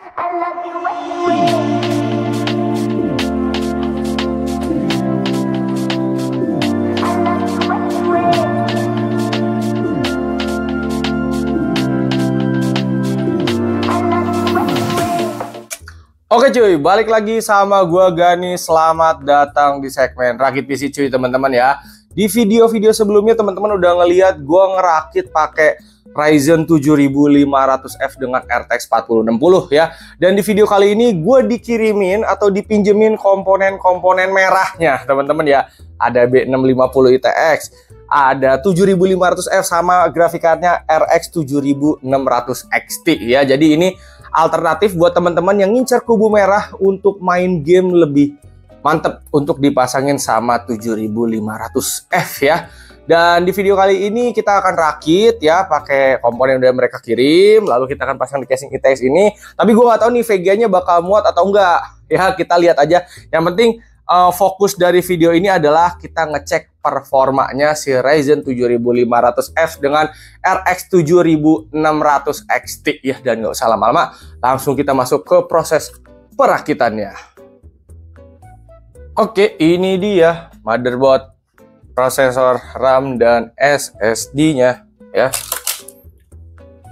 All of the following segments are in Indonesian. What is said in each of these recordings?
I love you anyway. I love you anyway. I love you anyway. Oke cuy, balik lagi sama gua Gani. Selamat datang di segmen Rakit PC cuy teman-teman ya. Di video-video sebelumnya teman-teman udah ngeliat gua ngerakit pakai Ryzen 7500F dengan RTX 4060 ya. Dan di video kali ini gue dikirimin atau dipinjemin komponen-komponen merahnya teman-teman ya. Ada B650 ITX, ada 7500F sama grafik cardnya RX 7600 XT ya. Jadi ini alternatif buat teman-teman yang ngincer kubu merah untuk main game lebih mantep untuk dipasangin sama 7500F ya. Dan di video kali ini kita akan rakit ya pakai komponen yang udah mereka kirim, lalu kita akan pasang di casing ITX ini. Tapi gue nggak tahu nih VGA-nya bakal muat atau enggak ya, kita lihat aja. Yang penting fokus dari video ini adalah kita ngecek performanya si Ryzen 7500F dengan RX 7600 XT ya. Dan nggak usah lama-lama, langsung kita masuk ke proses perakitannya. Oke, ini dia motherboard, prosesor, RAM, dan SSD-nya ya.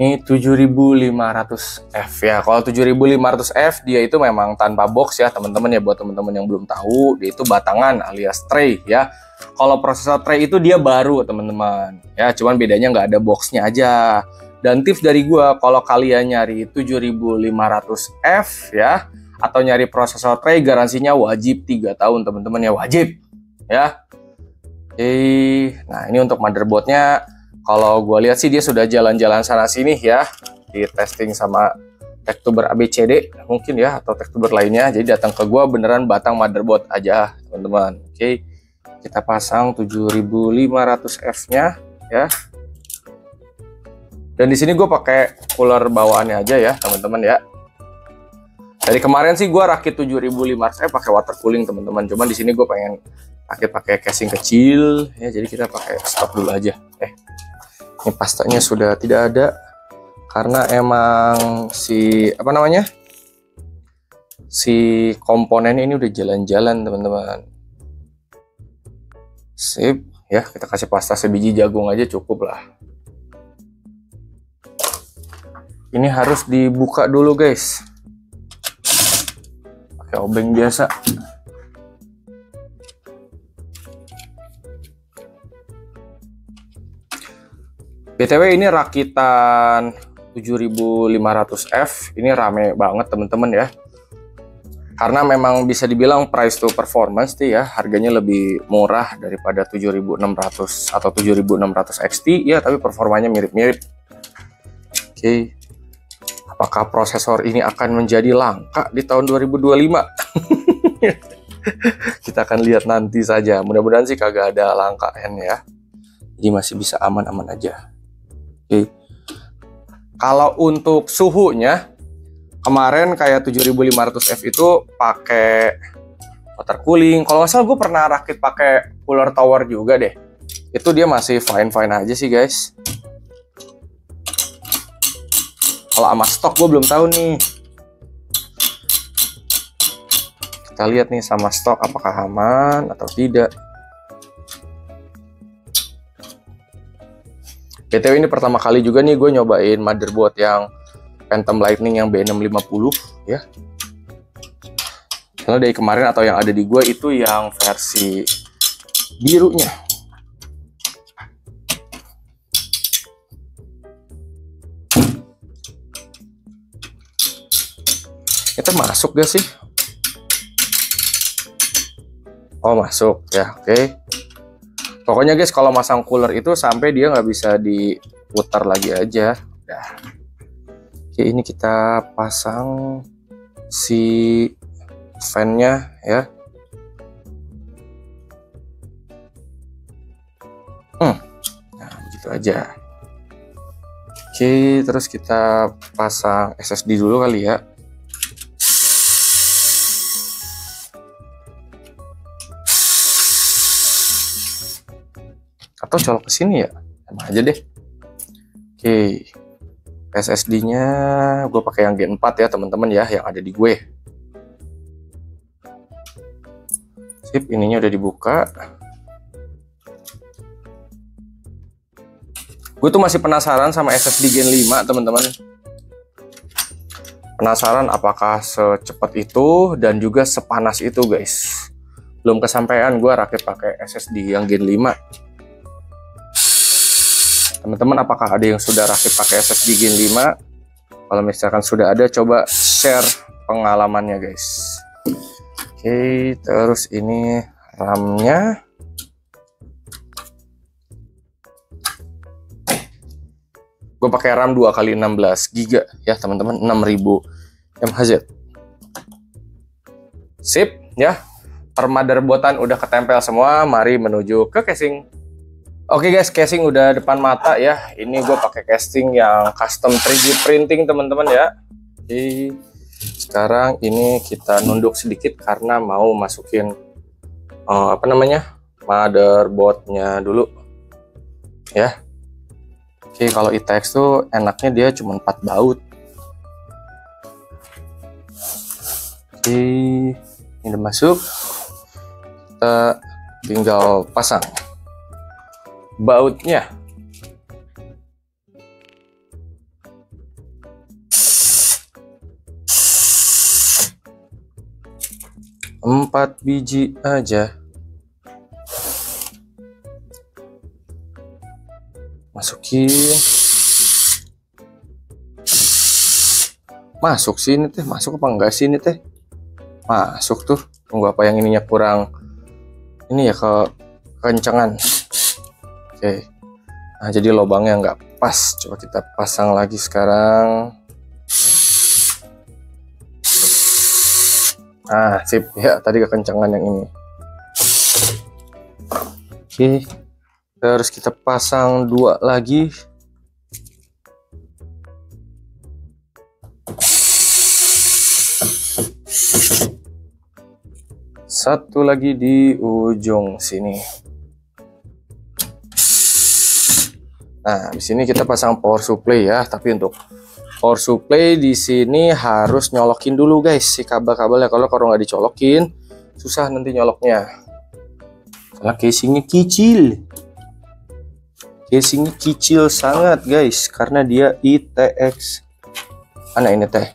Ini 7500F ya. Kalau 7500F dia itu memang tanpa box ya teman-teman ya. Buat teman-teman yang belum tahu, dia itu batangan alias tray ya. Kalau prosesor tray itu dia baru teman-teman ya, cuman bedanya nggak ada boxnya aja. Dan tips dari gua, kalau kalian nyari 7500F ya atau nyari prosesor tray, garansinya wajib 3 tahun teman-teman ya, wajib ya. Nah ini untuk motherboardnya, kalau gue lihat sih dia sudah jalan-jalan sana sini ya, di testing sama tektuber ABCD mungkin ya, atau tektuber lainnya. Jadi datang ke gue beneran batang motherboard aja teman-teman. Oke, kita pasang 7500F nya ya. Dan di sini gue pakai cooler bawaannya aja ya teman-teman ya. Dari kemarin sih gue rakit 7500F pakai water cooling teman-teman. Cuman di sini gue pengen pakai casing kecil ya, jadi kita pakai stop dulu aja. Ini pastanya sudah tidak ada karena emang si si komponen ini udah jalan-jalan teman-teman. Sip ya, kita kasih pasta sebiji jagung aja cukup lah. Ini harus dibuka dulu guys, pakai obeng biasa. BTW ini rakitan 7500F, ini rame banget teman-teman ya. Karena memang bisa dibilang price to performance sih ya, harganya lebih murah daripada 7600 atau 7600 XT ya, tapi performanya mirip-mirip. Oke. Apakah prosesor ini akan menjadi langka di tahun 2025? Kita akan lihat nanti saja. Mudah-mudahan sih kagak ada langka N ya. Jadi masih bisa aman-aman aja. Oke. Kalau untuk suhunya, kemarin kayak 7500F itu pakai water cooling. Kalau nggak salah gue pernah rakit pakai cooler tower juga deh. Itu dia masih fine-fine aja sih guys. Kalau sama stok gue belum tahu nih. Kita lihat nih sama stok apakah aman atau tidak. BTW ini pertama kali juga nih gue nyobain motherboard yang Phantom Lightning yang B650 ya. Karena dari kemarin atau yang ada di gue itu yang versi birunya. Kita masuk gak sih? Oh masuk ya, oke. Pokoknya guys, kalau masang cooler itu sampai dia nggak bisa diputar lagi aja. Nah. Oke, ini kita pasang si fan-nya ya. Nah, begitu aja. Oke, terus kita pasang SSD dulu kali ya. Atau colok ke sini ya, sama aja deh. Oke, SSD-nya gue pakai yang Gen 4 ya teman-teman ya, yang ada di gue. Sip, ininya udah dibuka. Gue tuh masih penasaran sama SSD Gen 5 teman-teman. Penasaran apakah secepat itu dan juga sepanas itu guys. Belum kesampaian gue rakit pakai SSD yang Gen 5. Teman-teman, apakah ada yang sudah rakit pakai SSD Gen 5? Kalau misalkan sudah ada, coba share pengalamannya guys. Oke, terus ini RAM-nya. Gue pakai RAM 2x16 GB ya teman-teman, 6000 mHz. Sip ya. Per motherboardan udah ketempel semua, mari menuju ke casing. Oke guys, casing udah depan mata ya. Ini gue pakai casing yang custom 3D printing teman-teman ya. Oke, sekarang ini kita nunduk sedikit karena mau masukin motherboardnya dulu ya. Oke, kalau ITX tuh enaknya dia cuma 4 baut. Oke, ini udah masuk. Kita tinggal pasang bautnya. Empat biji aja. Masukin. Masuk sini teh, masuk apa enggak sini teh? Masuk tuh. Tunggu, apa yang ininya kurang ini ya, kencengan. Oke, nah jadi lubangnya nggak pas. Coba kita pasang lagi sekarang. Nah, sip ya, tadi kekencangan yang ini. Oke, terus kita pasang 2 lagi. Satu lagi di ujung sini. Nah, di sini kita pasang power supply ya, tapi untuk power supply di sini harus nyolokin dulu guys si kabel-kabelnya. Kalau nggak dicolokin, susah nanti nyoloknya. Karena casingnya kecil. Casingnya kecil sangat guys, karena dia ITX. Mana ini teh?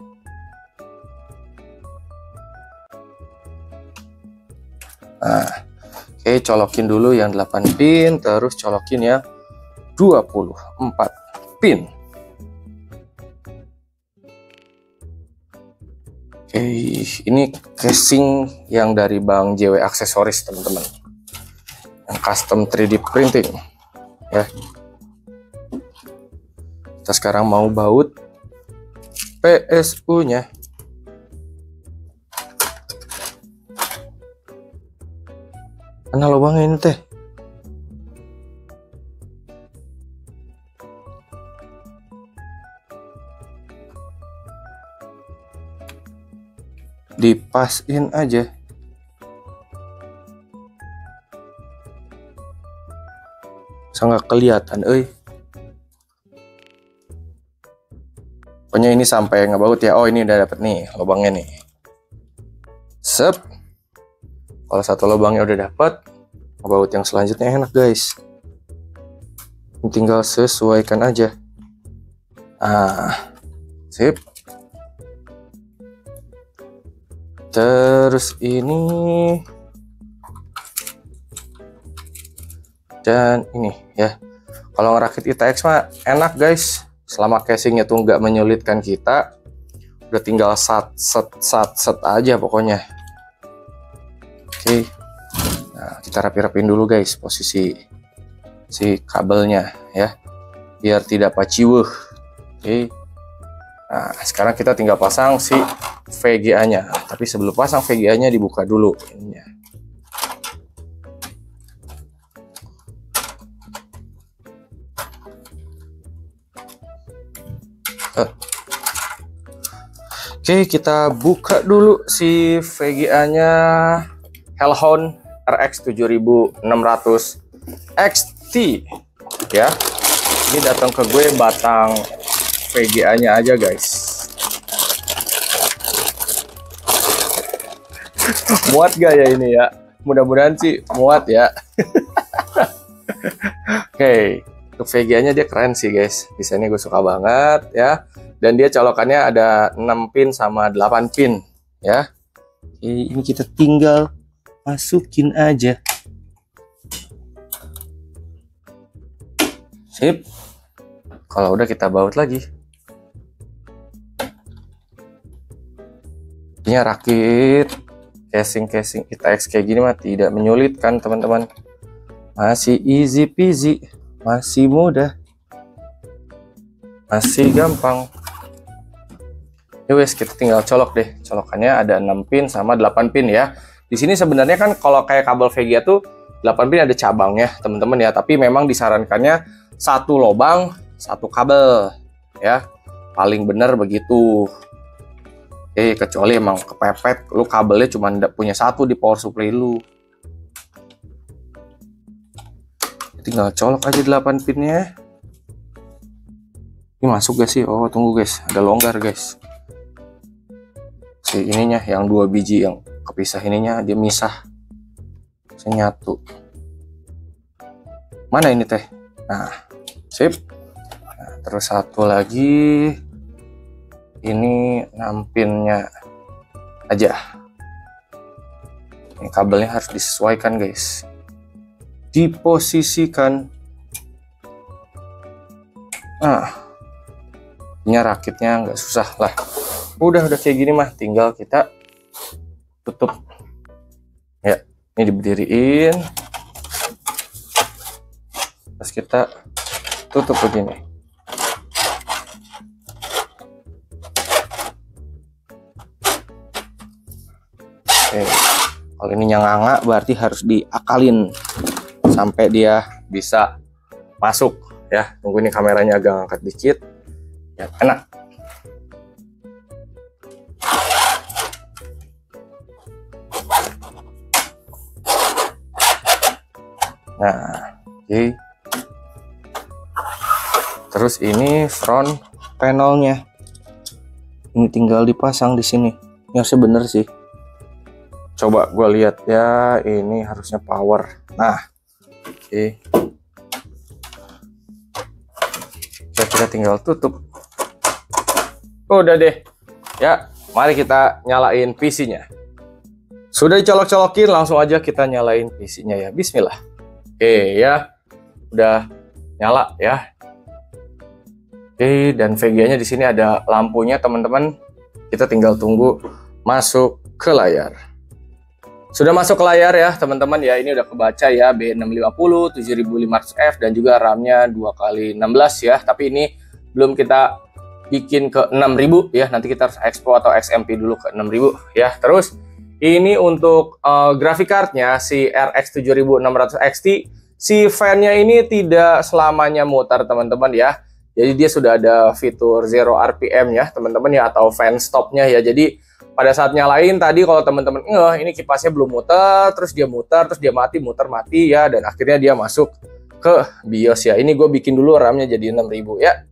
Nah, oke, colokin dulu yang 8 pin, terus colokin ya 24 pin. Oke, ini casing yang dari Bang JW Aksesoris teman-teman, yang custom 3D printing ya. Kita sekarang mau baut PSU nya. Mana lubangnya ini teh? Dipasin aja. Sangat kelihatan, pokoknya ini sampai ngebaut ya. Oh, ini udah dapet nih lubangnya nih. Sep. Kalau satu lubangnya udah dapet, ngebaut yang selanjutnya enak guys. Tinggal sesuaikan aja. Ah, sip. Terus ini dan ini ya. Kalau ngerakit ITX mah enak guys, selama casingnya tuh nggak menyulitkan kita. Udah tinggal set aja pokoknya. Oke, nah kita rapi-rapin dulu guys posisi si kabelnya ya, biar tidak paciwuh. Oke, nah sekarang kita tinggal pasang si VGA nya, tapi sebelum pasang VGA nya dibuka dulu ininya. Oke, kita buka dulu si VGA nya Hellhound RX 7600 XT ya. Ini datang ke gue batang VGA-nya aja guys. Muat gak ya ini ya? Mudah-mudahan sih muat ya. Oke, untuk VGA-nya dia keren sih guys. Desainnya gue suka banget ya. Dan dia colokannya ada 6 pin sama 8 pin ya. Oke, ini kita tinggal masukin aja. Sip. Kalau udah kita baut lagi. Ini rakit casing ITX kayak gini mah tidak menyulitkan teman-teman. Masih easy peasy, masih mudah, masih gampang. Ya wes, kita tinggal colok deh. Colokannya ada 6 pin sama 8 pin ya. Di sini sebenarnya kan kalau kayak kabel VGA tuh 8 pin ada cabangnya teman-teman ya, tapi memang disarankannya satu lubang, satu kabel ya. Paling benar begitu. Oke, kecuali emang kepepet, lu kabelnya cuma punya satu di power supply lu. Tinggal colok aja 8 pinnya. Ini masuk gak sih? Oh, tunggu guys, ada longgar guys. Si ininya yang 2 biji yang kepisah ininya dia misah. Saya nyatu. Mana ini teh? Nah, sip. Nah, terus satu lagi. Ini 6 pinnya aja. Ini kabelnya harus disesuaikan guys. Diposisikan. Nah, ini rakitnya nggak susah lah. Udah kayak gini mah, tinggal kita tutup. Ya, ini diberdiriin. Terus kita tutup begini. Oke, kalau ini nyanganga berarti harus diakalin sampai dia bisa masuk ya. Tunggu ini kameranya agak angkat dikit. Ya, enak. Nah, oke. Terus ini front panelnya. Ini tinggal dipasang di sini. Ini harusnya bener sih. Coba gue lihat ya, ini harusnya power. Nah, oke. Kita tinggal tutup. Udah deh. Ya, mari kita nyalain PC-nya. Sudah dicolok-colokin, langsung aja kita nyalain PC-nya ya. Bismillah. Oke ya, udah nyala ya. Oke, dan VGA-nya di sini ada lampunya teman-teman. Kita tinggal tunggu masuk ke layar. Sudah masuk ke layar ya teman-teman ya. Ini udah kebaca ya, B650 7500F dan juga RAM-nya 2x16 ya. Tapi ini belum kita bikin ke 6000 ya. Nanti kita harus expo atau XMP dulu ke 6000 ya. Terus ini untuk graphic card-nya si RX 7600 XT, si fan-nya ini tidak selamanya mutar teman-teman ya. Jadi dia sudah ada fitur 0 RPM ya teman-teman ya, atau fan stop-nya ya. Jadi pada saat nyalain tadi kalau teman-teman ini kipasnya belum muter, terus dia muter, terus dia mati, muter mati ya, dan akhirnya dia masuk ke BIOS ya. Ini gue bikin dulu RAM-nya jadi 6000 ya.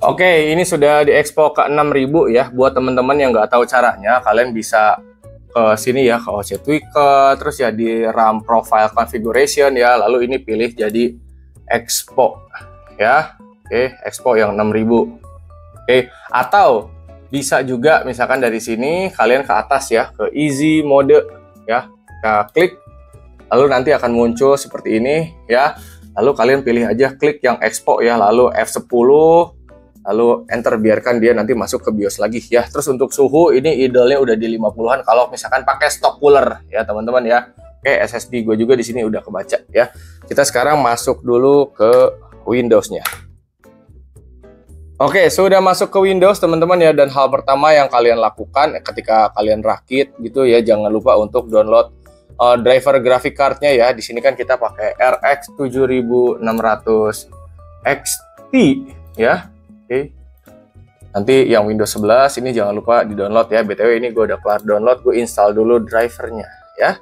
Oke, ini sudah diekspor ke 6000 ya. Buat teman-teman yang nggak tahu caranya, kalian bisa ke sini ya, ke OC Tweaker, terus ya di RAM Profile Configuration ya, lalu ini pilih jadi Expo ya. Oke, Expo yang 6000. Oke, atau bisa juga misalkan dari sini kalian ke atas ya, ke Easy Mode ya, kita klik, lalu nanti akan muncul seperti ini ya, lalu kalian pilih aja klik yang Expo ya, lalu F10, lalu enter, biarkan dia nanti masuk ke BIOS lagi ya. Terus untuk suhu ini idealnya udah di 50-an kalau misalkan pakai stock cooler ya teman-teman ya. Oke, SSD gue juga di sini udah kebaca ya. Kita sekarang masuk dulu ke Windows-nya. Oke, sudah masuk ke Windows teman-teman ya, dan hal pertama yang kalian lakukan ketika kalian rakit gitu ya, jangan lupa untuk download driver graphic card-nya ya. Di sini kan kita pakai RX 7600 XT ya. Oke. Nanti yang Windows 11 ini jangan lupa di download ya. BTW ini gue udah kelar download, gue install dulu drivernya ya.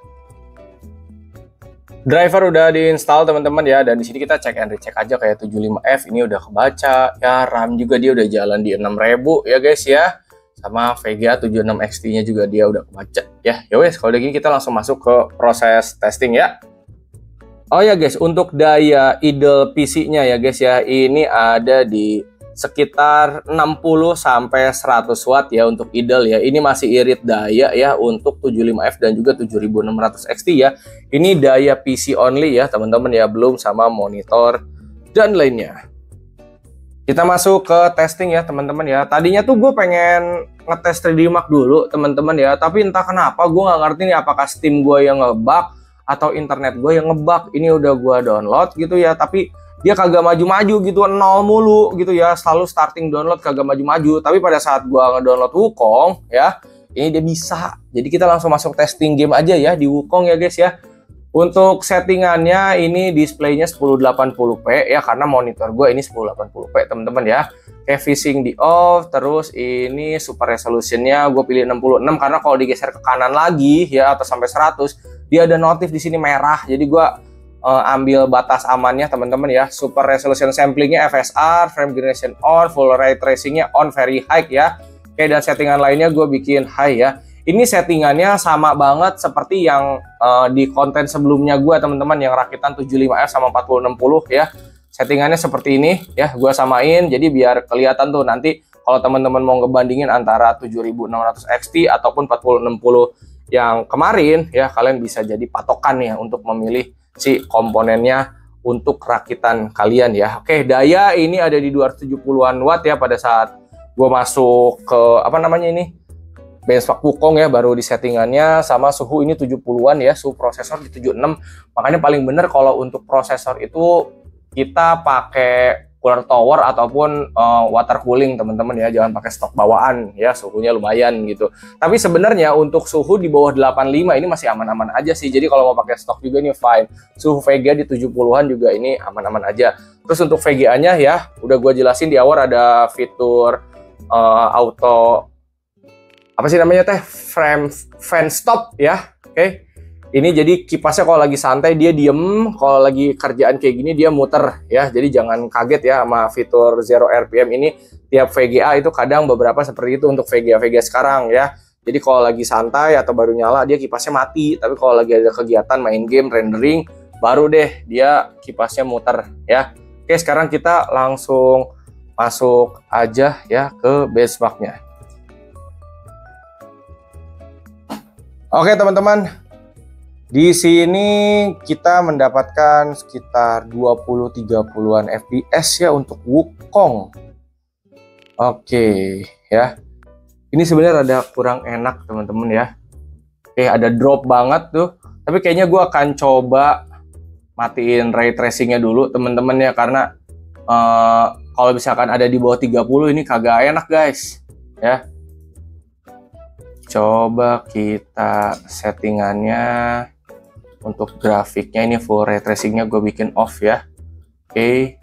Driver udah diinstal teman-teman ya, dan di sini kita cek and recheck aja kayak 75F ini udah kebaca ya, RAM juga dia udah jalan di 6000 ya guys ya. Sama VGA 76 XT-nya juga dia udah kebaca ya. Ya wes, kalau udah gini kita langsung masuk ke proses testing ya. Oh ya guys, untuk daya idle PC-nya ya guys ya, ini ada di sekitar 60 sampai 100 watt ya untuk idle ya. Ini masih irit daya ya untuk 75F dan juga 7600 XT ya. Ini daya PC only ya teman-teman ya, belum sama monitor dan lainnya. Kita masuk ke testing ya teman-teman ya. Tadinya tuh gue pengen ngetes 3D Mark dulu teman-teman ya, tapi entah kenapa gue nggak ngerti nih apakah Steam gue yang ngebug atau internet gue yang ngebug. Ini udah gue download gitu ya, tapi dia kagak maju-maju gitu, nol mulu gitu ya, selalu starting download kagak maju-maju. Tapi pada saat gue ngedownload Wukong ya, ini dia bisa. Jadi kita langsung masuk testing game aja ya di Wukong ya guys ya. Untuk settingannya ini displaynya 1080p ya, karena monitor gue ini 1080p teman-teman ya. Kayak VSync di off, terus ini super resolutionnya gue pilih 66 karena kalau digeser ke kanan lagi ya atau sampai 100 dia ada notif di sini merah. Jadi gue ambil batas amannya teman-teman ya. Super resolution samplingnya FSR, frame generation on, full ray tracingnya on, very high ya. Oke, dan settingan lainnya gue bikin high ya. Ini settingannya sama banget seperti yang di konten sebelumnya gue teman-teman, yang rakitan 75F sama 4060 ya. Settingannya seperti ini ya, gue samain jadi biar kelihatan tuh nanti kalau teman-teman mau ngebandingin antara 7600 XT ataupun 4060 yang kemarin ya, kalian bisa jadi patokan ya untuk memilih si komponennya untuk rakitan kalian ya. Oke, daya ini ada di 270-an watt ya pada saat gue masuk ke apa namanya ini benchmark Wukong ya, baru di settingannya. Sama suhu ini 70-an ya, suhu prosesor di 76. Makanya paling bener kalau untuk prosesor itu kita pakai cooler tower ataupun water cooling teman-teman ya, jangan pakai stok bawaan ya, suhunya lumayan gitu. Tapi sebenarnya untuk suhu di bawah 85 ini masih aman-aman aja sih. Jadi kalau mau pakai stok juga ini fine. Suhu VGA di 70-an juga ini aman-aman aja. Terus untuk VGA-nya ya, udah gue jelasin di awal ada fitur auto apa sih namanya teh, frame fan stop ya. Oke. Ini jadi kipasnya kalau lagi santai dia diem, kalau lagi kerjaan kayak gini dia muter ya. Jadi jangan kaget ya sama fitur zero RPM ini. Tiap VGA itu kadang beberapa seperti itu untuk VGA sekarang ya. Jadi kalau lagi santai atau baru nyala dia kipasnya mati, tapi kalau lagi ada kegiatan main game rendering baru deh dia kipasnya muter ya. Oke, sekarang kita langsung masuk aja ya ke benchmarknya. Oke teman-teman, di sini kita mendapatkan sekitar 20-30an FPS ya untuk Wukong. Oke ya, ini sebenarnya ada kurang enak teman-teman ya. Oke, ada drop banget tuh, tapi kayaknya gue akan coba matiin ray tracingnya dulu teman-teman ya, karena kalau misalkan ada di bawah 30 ini kagak enak guys ya. Coba kita settingannya untuk grafiknya ini full ray tracingnya gue bikin off ya. Oke,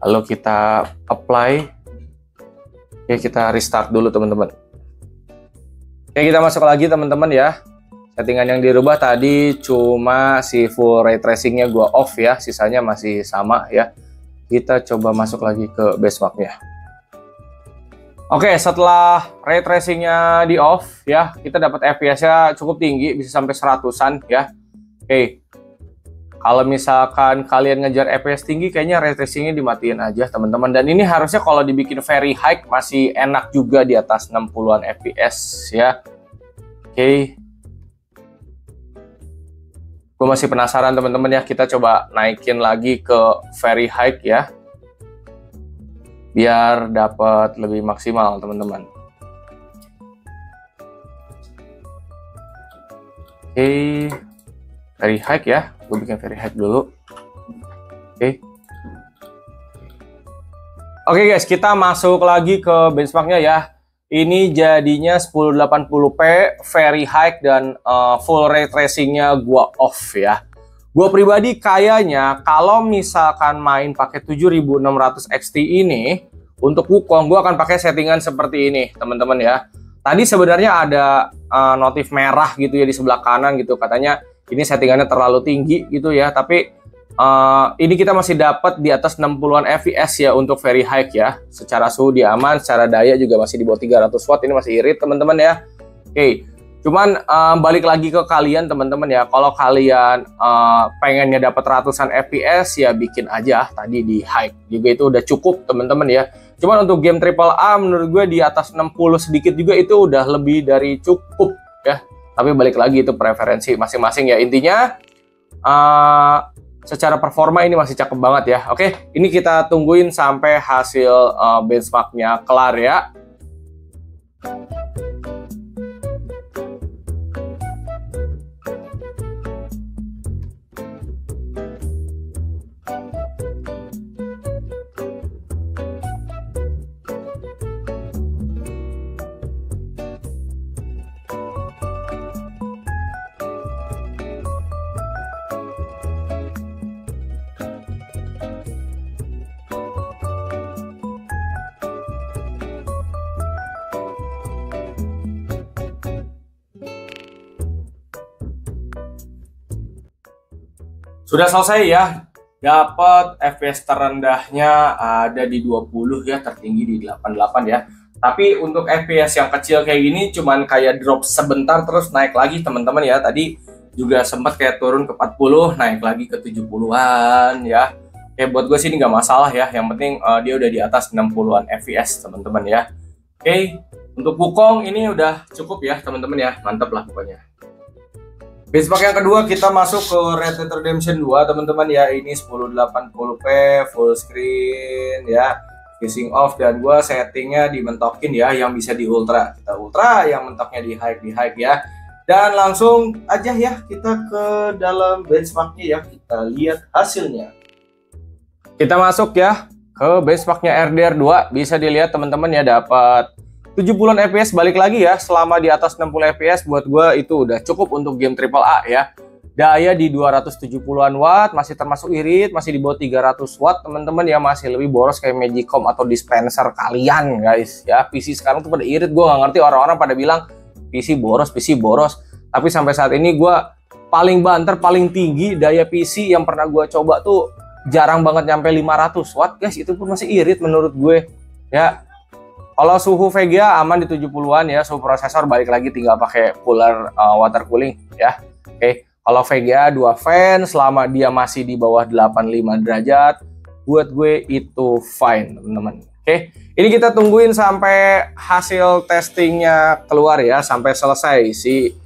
lalu kita apply. Oke, kita restart dulu teman-teman. Oke, kita masuk lagi teman-teman ya. Settingan yang dirubah tadi cuma si full ray tracingnya gue off ya, sisanya masih sama ya. Kita coba masuk lagi ke benchmarknya. Oke, setelah ray tracingnya di off ya, kita dapat FPS-nya cukup tinggi, bisa sampai 100-an ya. Oke, kalau misalkan kalian ngejar FPS tinggi, kayaknya ray tracingnya dimatiin aja teman-teman. Dan ini harusnya kalau dibikin very high masih enak juga di atas 60-an FPS ya. Oke, gue masih penasaran teman-teman ya, kita coba naikin lagi ke very high ya, biar dapat lebih maksimal teman-teman. Oke, very high ya, gue bikin very high dulu. Oke guys, kita masuk lagi ke benchmarknya ya. Ini jadinya 1080p very high dan full ray tracingnya gua off ya. Gue pribadi kayaknya kalau misalkan main pakai 7600 XT ini untuk Wukong, gue akan pakai settingan seperti ini teman-teman ya. Tadi sebenarnya ada notif merah gitu ya di sebelah kanan gitu, katanya ini settingannya terlalu tinggi gitu ya. Tapi ini kita masih dapat di atas 60-an fps ya untuk very high ya. Secara suhu dia aman, secara daya juga masih di bawah 300 watt. Ini masih irit teman-teman ya. Oke, cuman balik lagi ke kalian teman-teman ya. Kalau kalian pengennya dapat ratusan fps ya bikin aja tadi di high juga, itu udah cukup teman-teman ya. Cuman untuk game AAA menurut gue di atas 60 sedikit juga itu udah lebih dari cukup ya. Tapi balik lagi itu preferensi masing-masing ya. Intinya secara performa ini masih cakep banget ya. Oke, ini kita tungguin sampai hasil benchmarknya kelar ya. Sudah selesai ya, dapat FPS terendahnya ada di 20 ya, tertinggi di 88 ya. Tapi untuk FPS yang kecil kayak gini cuman kayak drop sebentar terus naik lagi teman-teman ya. Tadi juga sempat kayak turun ke 40, naik lagi ke 70-an ya. Kayak buat gue sih ini nggak masalah ya, yang penting dia udah di atas 60-an FPS teman-teman ya. Oke, untuk Wukong ini udah cukup ya teman-teman ya, mantap lah pokoknya. Benchmark yang kedua kita masuk ke Red Dead Redemption 2 teman-teman ya. Ini 1080p full screen ya, phasing off, dan gua settingnya dimentokin ya, yang bisa di ultra kita ultra, yang mentoknya di high ya. Dan langsung aja ya kita ke dalam benchmarknya ya, kita lihat hasilnya. Kita masuk ya ke benchmarknya RDR 2, bisa dilihat teman-teman ya, dapat 70-an fps. Balik lagi ya, selama di atas 60 fps buat gue itu udah cukup untuk game AAA ya. Daya di 270-an watt, masih termasuk irit, masih di bawah 300 watt teman-teman ya, masih lebih boros kayak Magicom atau dispenser kalian guys ya. PC sekarang tuh pada irit, gue nggak ngerti orang-orang pada bilang PC boros. Tapi sampai saat ini gue paling banter, paling tinggi daya PC yang pernah gue coba tuh jarang banget nyampe 500 watt guys, itu pun masih irit menurut gue ya. Kalau suhu VGA aman di 70-an ya, suhu prosesor balik lagi tinggal pakai cooler water cooling ya. Oke, kalau VGA 2 fan selama dia masih di bawah 85 derajat, buat gue itu fine teman-teman. Oke, ini kita tungguin sampai hasil testingnya keluar ya, sampai selesai si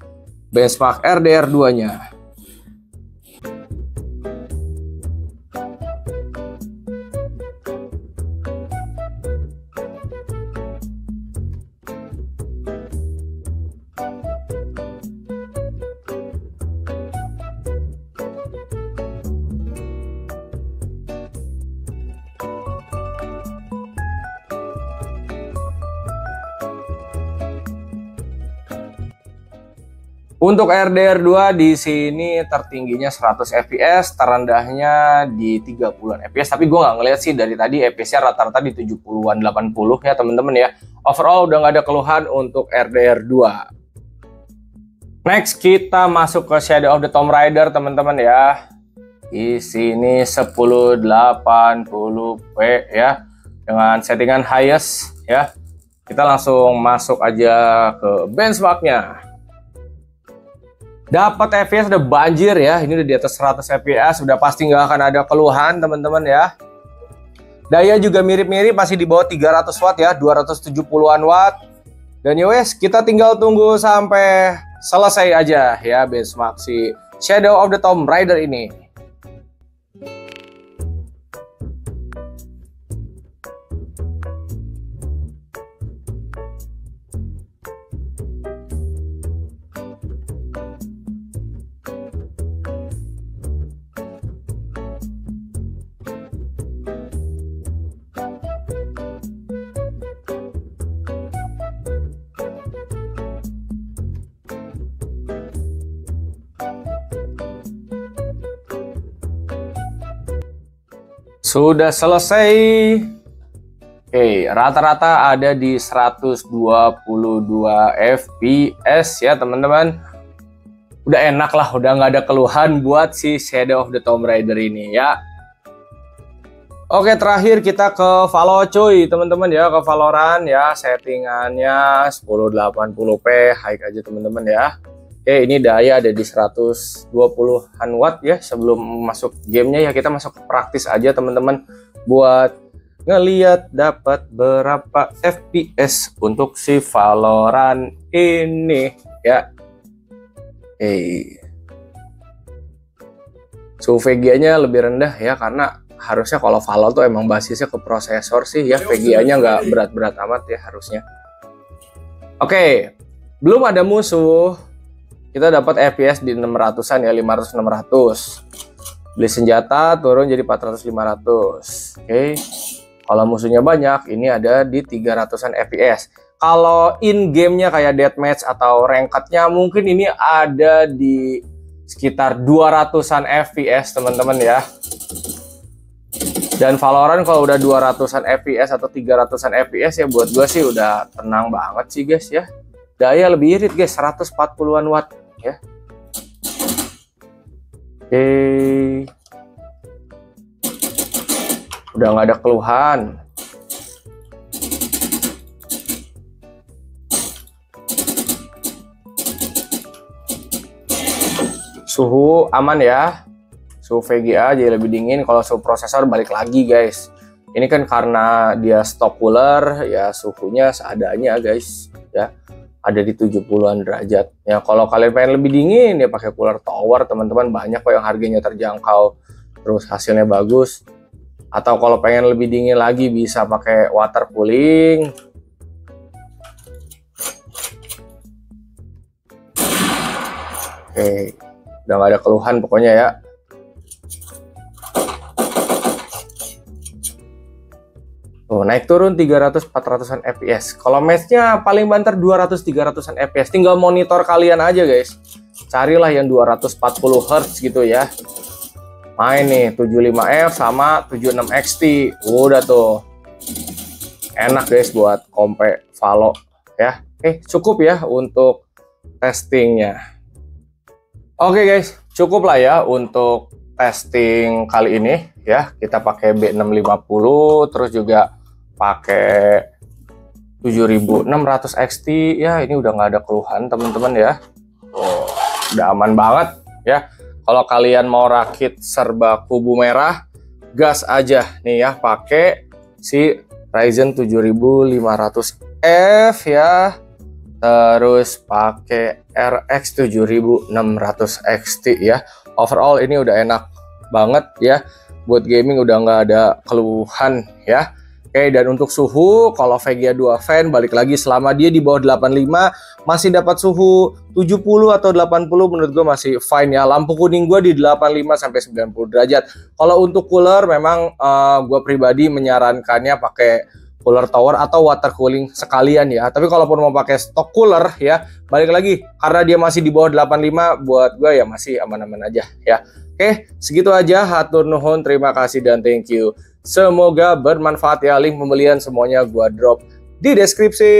benchmark RDR 2-nya. Untuk RDR 2 di sini tertingginya 100 fps, terendahnya di 30-an fps. Tapi gue nggak ngeliat sih dari tadi fps-nya rata-rata di 70-an 80 ya teman-teman ya. Overall udah nggak ada keluhan untuk RDR 2. Next kita masuk ke Shadow of the Tomb Raider teman-teman ya. Di sini 1080p ya, dengan settingan highest ya. Kita langsung masuk aja ke benchmarknya. Dapat FPS udah banjir ya, ini udah di atas 100 fps, udah pasti nggak akan ada keluhan teman-teman ya. Daya juga mirip-mirip, masih di bawah 300 watt ya, 270-an watt. Dan yowes, kita tinggal tunggu sampai selesai aja ya benchmark si Shadow of the Tomb Raider ini. Sudah selesai. Oke, rata-rata ada di 122 fps ya teman-teman. udah enak lah, udah nggak ada keluhan buat si Shadow of the Tomb Raider ini ya. Oke, terakhir kita ke Valo cuy, teman-teman ya, ke Valorant ya, settingannya 1080p high aja teman-teman ya. Oke, ini daya ada di 120-an watt ya. Sebelum masuk gamenya ya kita masuk praktis aja teman-teman buat ngeliat dapat berapa FPS untuk si Valorant ini ya. Suhu VGA-nya lebih rendah ya, karena harusnya kalau Valo tuh emang basisnya ke prosesor sih ya, VGA-nya nggak berat-berat amat ya harusnya. Oke, belum ada musuh, kita dapat FPS di 600-an ya, 500-600. Beli senjata turun jadi 400-500. Oke, kalau musuhnya banyak, ini ada di 300-an FPS. Kalau in gamenya kayak deathmatch atau ranked-nya mungkin ini ada di sekitar 200-an FPS teman-teman ya. Dan Valorant kalau udah 200-an FPS atau 300-an FPS ya buat gue sih udah tenang banget sih guys ya. Daya lebih irit guys, 140-an watt ya. Oke. Udah nggak ada keluhan. Suhu aman ya. Suhu VGA jadi lebih dingin. Kalau suhu prosesor balik lagi guys, ini kan karena dia stock cooler ya, suhunya seadanya guys ya, ada di 70-an derajat ya. Kalau kalian pengen lebih dingin ya pakai cooler tower teman-teman, banyak kok yang harganya terjangkau terus hasilnya bagus. Atau kalau pengen lebih dingin lagi bisa pakai water cooling. Oke, udah nggak ada keluhan pokoknya ya. Oh, naik turun 300-400-an FPS. Kalau matchnya paling banter 200-300-an FPS. Tinggal monitor kalian aja guys. Carilah yang 240 Hz gitu ya. Main nih 75F sama 76XT. Udah tuh. Enak guys buat kompe Valo ya. Cukup ya untuk testingnya. Oke guys, cukup lah ya untuk testing kali ini ya. Kita pakai B650 terus juga pakai 7600 XT ya. Ini udah nggak ada keluhan teman-teman ya. Oh, udah aman banget ya. Kalau kalian mau rakit serba kubu merah, gas aja nih ya, pakai si Ryzen 7500F ya. Terus pakai RX 7600 XT ya. Overall ini udah enak banget ya. Buat gaming udah nggak ada keluhan ya. Oke, dan untuk suhu, kalau VGA 2 fan balik lagi selama dia di bawah 85 masih dapat suhu 70 atau 80, menurut gue masih fine ya. Lampu kuning gue di 85 sampai 90 derajat. Kalau untuk cooler memang gue pribadi menyarankannya pakai cooler tower atau water cooling sekalian ya. Tapi kalaupun mau pakai stock cooler ya, balik lagi karena dia masih di bawah 85, buat gue ya masih aman-aman aja ya. Oke, segitu aja. Hatur nuhun, terima kasih dan thank you. Semoga bermanfaat ya. Link pembelian semuanya gua drop di deskripsi.